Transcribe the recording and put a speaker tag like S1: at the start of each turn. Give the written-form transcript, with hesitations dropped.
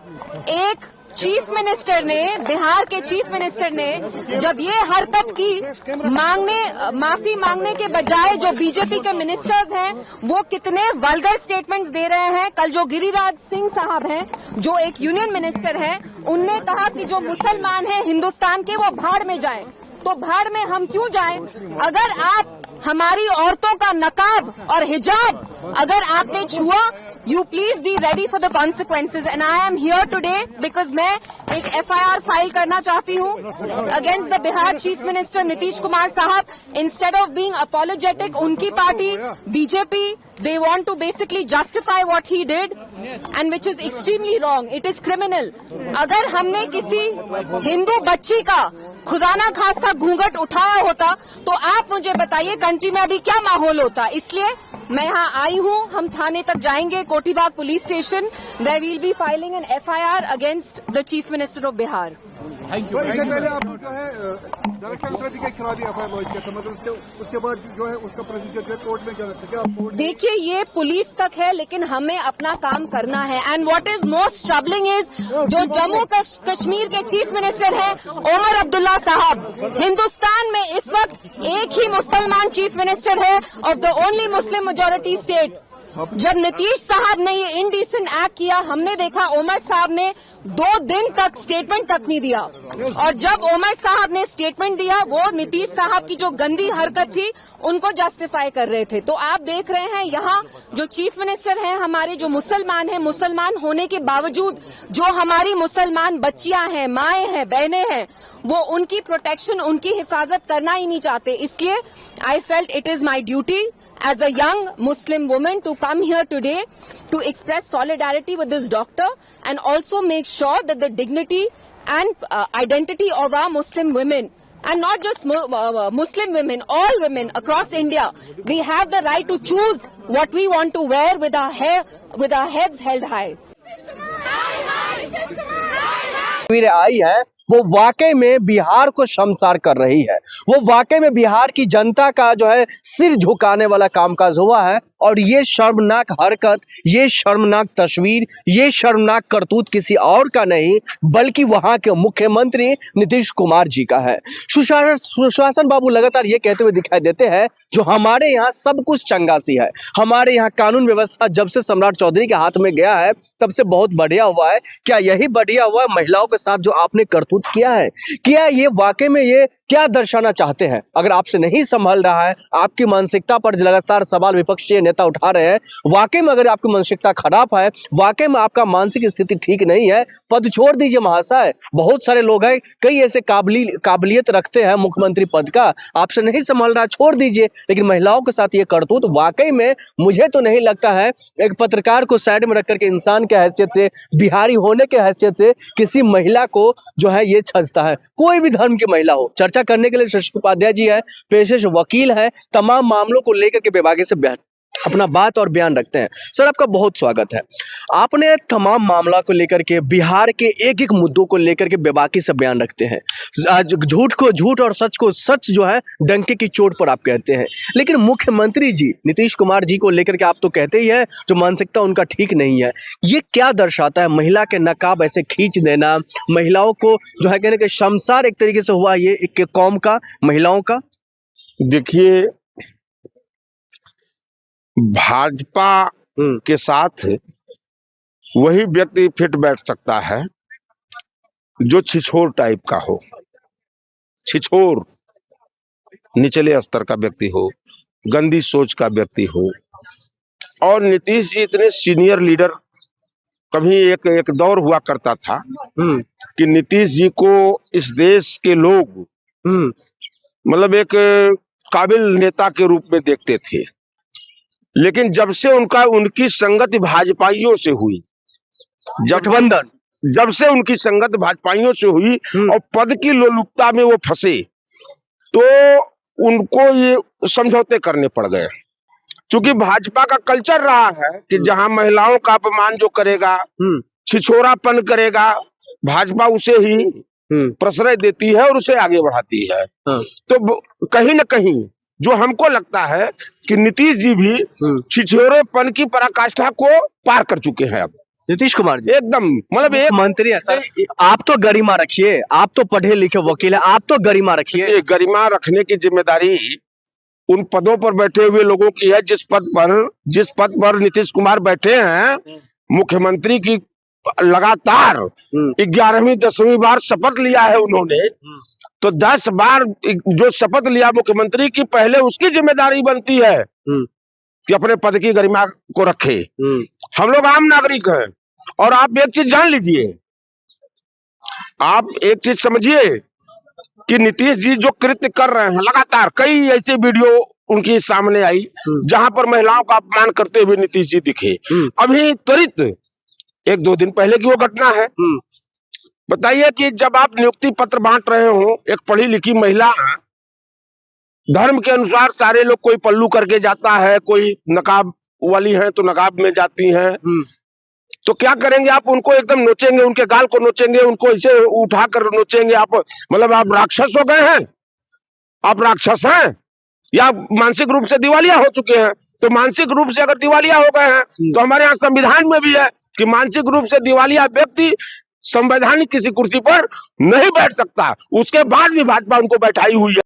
S1: एक chief minister ने, बिहार के चीफ मिनिस्टर ने जब ये हरकत की, माफी मांगने के बजाय जो बीजेपी के मिनिस्टर्स हैं वो कितने वल्गर स्टेटमेंट्स दे रहे हैं। कल जो गिरिराज सिंह साहब हैं, जो एक यूनियन मिनिस्टर हैं, उनने कहा कि जो मुसलमान हैं हिंदुस्तान के वो भाड़ में जाएं। तो भाड़ में हम क्यों जाएं? अगर आप हमारी औरतों का नकाब और हिजाब अगर आपने छुआ, you please be ready for the consequences and I am here today because मैं एक FIR फाइल करना चाहती हूँ against the Bihar Chief Minister Nitish Kumar साहब। Instead of being apologetic, उनकी party BJP, they want to basically justify what he did and which is extremely wrong. It is criminal. अगर हमने किसी हिंदू बच्ची का खुदा ना खास्ता घूंघट उठाया होता तो आप मुझे बताइए कंट्री में अभी क्या माहौल होता। इसलिए मैं यहाँ आई हूँ, हम थाने तक जाएंगे, Kothibagh police station, where we'll be filing an FIR against the Chief Minister of Bihar.
S2: इससे पहले आप जो है डायरेक्टर के खिलाफ FIR लॉन्च किया था, मतलब उसके बाद जो है उसका प्रोसीजर कोर्ट में जाना था क्या?
S1: देखिए ये पुलिस तक है लेकिन हमें अपना काम करना है। And what is most troubling is जो जम्मू कश्मीर के चीफ मिनिस्टर हैं ओमर अब्दुल्ला साहब, हिंदुस्तान में इस वक्त एक ही मुसलमान चीफ मिनिस्टर है of the only Muslim majority state. जब नीतीश साहब ने ये इनडिसेंट एक्ट किया, हमने देखा ओमर साहब ने 2 दिन तक स्टेटमेंट तक नहीं दिया, और जब ओमर साहब ने स्टेटमेंट दिया वो नीतीश साहब की जो गंदी हरकत थी उनको जस्टिफाई कर रहे थे। तो आप देख रहे हैं यहाँ जो चीफ मिनिस्टर हैं हमारे, जो मुसलमान हैं, मुसलमान होने के बावजूद जो हमारी मुसलमान बच्चियां हैं, माएं हैं, बहनें हैं, वो उनकी प्रोटेक्शन, उनकी हिफाजत करना ही नहीं चाहते। इसलिए I felt it is my duty as a young Muslim woman to come here today to express solidarity with this doctor and also make sure that the dignity and identity of our Muslim women, and not just Muslim women, all women across India, we have the right to choose what we want to wear with our hair, with our heads held high.
S3: आई है वो वाकई में बिहार को शर्मसार कर रही है। वो वाकई में बिहार की जनता का जो है सिर झुकाने वाला कामकाज हुआ है। और ये शर्मनाक हरकत, ये शर्मनाक तस्वीर, ये शर्मनाक करतूत किसी और का नहीं बल्कि वहां के मुख्यमंत्री नीतीश कुमार जी का है। सुशासन बाबू लगातार ये कहते हुए दिखाई देते हैं जो हमारे यहाँ सब कुछ चंगासी है, हमारे यहाँ कानून व्यवस्था जब से सम्राट चौधरी के हाथ में गया है तब से बहुत बढ़िया हुआ है। क्या यही बढ़िया हुआ है महिलाओं के साथ जो आपने करतूत किया है? क्या ये वाकई में ये क्या दर्शाना चाहते हैं? अगर आपसे नहीं संभल रहा है, आपकी मानसिकता पर लगातार सवाल विपक्षी नेता उठा रहे हैं, वाकई में अगर आपकी मानसिकता खराब है, वाकई में आपका मानसिक स्थिति ठीक नहीं है, पद छोड़ दीजिए महाशय। बहुत सारे लोग हैं, कई ऐसे काबिलियत रखते हैं मुख्यमंत्री पद का, आपसे नहीं संभल रहा, छोड़ दीजिए। लेकिन महिलाओं के साथ ये करतूत वाकई में मुझे तो नहीं लगता है एक पत्रकार को साइड में रख करके इंसान के हैसियत से, बिहारी होने के हैसियत से किसी महिला को जो है ये छजता है। कोई भी धर्म की महिला हो, चर्चा करने के लिए शशि उपाध्याय जी है, पेशे से वकील है, तमाम मामलों को लेकर के बेबाकी से अपना बात और बयान रखते हैं। सर आपका बहुत स्वागत है। आपने तमाम मामला को लेकर के, बिहार के एक एक मुद्दों को लेकर के बेबाकी से बयान रखते हैं। झूठ को झूठ और सच को सच जो है डंके की चोट पर आप कहते हैं। लेकिन मुख्यमंत्री जी नीतीश कुमार जी को लेकर के आप तो कहते ही है जो मानसिकता उनका ठीक नहीं है। ये क्या दर्शाता है? महिला के नकाब ऐसे खींच देना, महिलाओं को जो है कहने के शर्मसार एक तरीके से हुआ ये एक कौम का, महिलाओं का।
S4: देखिए भाजपा के साथ वही व्यक्ति फिट बैठ सकता है जो छिछोर टाइप का हो, छिछोर निचले स्तर का व्यक्ति हो, गंदी सोच का व्यक्ति हो। और नीतीश जी इतने सीनियर लीडर, कभी एक दौर हुआ करता था कि नीतीश जी को इस देश के लोग मतलब एक काबिल नेता के रूप में देखते थे। लेकिन जब से उनकी संगत भाजपाइयों से हुई, गठबंधन जब से उनकी संगत भाजपाइयों से हुई और पद की लोलुपता में वो फंसे, तो उनको ये समझौते करने पड़ गए। क्योंकि भाजपा का कल्चर रहा है कि जहां महिलाओं का अपमान जो करेगा, छिछोरापन करेगा, भाजपा उसे ही प्रश्रय देती है और उसे आगे बढ़ाती है। तो कहीं न कहीं जो हमको लगता है कि नीतीश जी भी छिछोरेपन की पराकाष्ठा को पार कर चुके हैं अब।
S3: नीतीश कुमार जी
S4: एकदम मतलब एक
S3: मंत्री है सर, आप तो गरिमा रखिए, आप तो पढ़े लिखे वकील है, आप तो गरिमा रखिए।
S4: गरिमा रखने की जिम्मेदारी उन पदों पर बैठे हुए लोगों की है जिस पद पर नीतीश कुमार बैठे हैं। मुख्यमंत्री की लगातार 11वीं 10वीं बार शपथ लिया है उन्होंने, तो 10 बार जो शपथ लिया मुख्यमंत्री की, पहले उसकी जिम्मेदारी बनती है कि अपने पद की गरिमा को रखे। हम लोग आम नागरिक हैं। और आप एक चीज जान लीजिए, आप एक चीज समझिए कि नीतीश जी जो कृत्य कर रहे हैं, लगातार कई ऐसे वीडियो उनकी सामने आई जहां पर महिलाओं का अपमान करते हुए नीतीश जी दिखे। अभी त्वरित 1-2 दिन पहले की वो घटना है। बताइए कि जब आप नियुक्ति पत्र बांट रहे हो, एक पढ़ी लिखी महिला, धर्म के अनुसार सारे लोग, कोई पल्लू करके जाता है, कोई नकाब वाली है तो नकाब में जाती हैं, तो क्या करेंगे आप? उनको एकदम नोचेंगे, उनके गाल को नोचेंगे, उनको ऐसे उठाकर नोचेंगे। आप मतलब आप राक्षस हो गए हैं? आप राक्षस हैं या मानसिक रूप से दिवालिया हो चुके हैं? तो मानसिक रूप से अगर दिवालिया हो गए हैं तो हमारे यहाँ संविधान में भी है कि मानसिक रूप से दिवालिया व्यक्ति संवैधानिक किसी कुर्सी पर नहीं बैठ सकता। उसके बाद भी भाजपा उनको बैठाई हुई है।